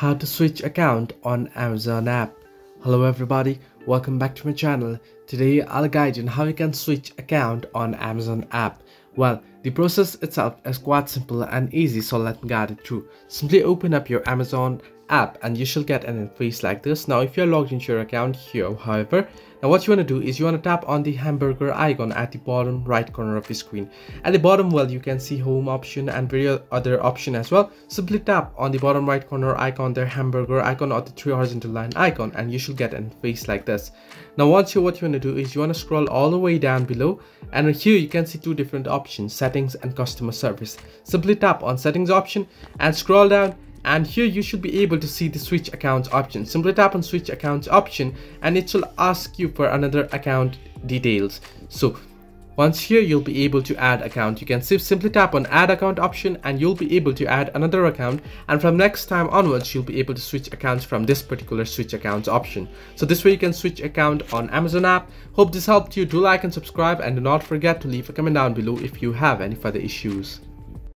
How to switch account on Amazon app. Hello everybody, welcome back to my channel. Today I'll guide you on how you can switch account on Amazon app. Well, the process itself is quite simple and easy, so let me guide it through. Simply open up your Amazon app and you shall get an interface like this. Now if you're logged into your account here, however, now what you want to do is you want to tap on the hamburger icon at the bottom right corner of the screen. At the bottom, well, you can see home option and various other option as well. Simply tap on the bottom right corner icon, the hamburger icon or the three horizontal line icon, and you should get an interface like this. Now what you want to do is you want to scroll all the way down below, and here you can see two different options, settings and customer service. Simply tap on settings option and scroll down, and here you should be able to see the switch accounts option. Simply tap on switch accounts option and it will ask you for another account details. So once here you'll be able to add account. You can simply tap on add account option and you'll be able to add another account, and from next time onwards you'll be able to switch accounts from this particular switch accounts option. So this way you can switch account on Amazon app. Hope this helped you. Do like and subscribe, and do not forget to leave a comment down below if you have any further issues.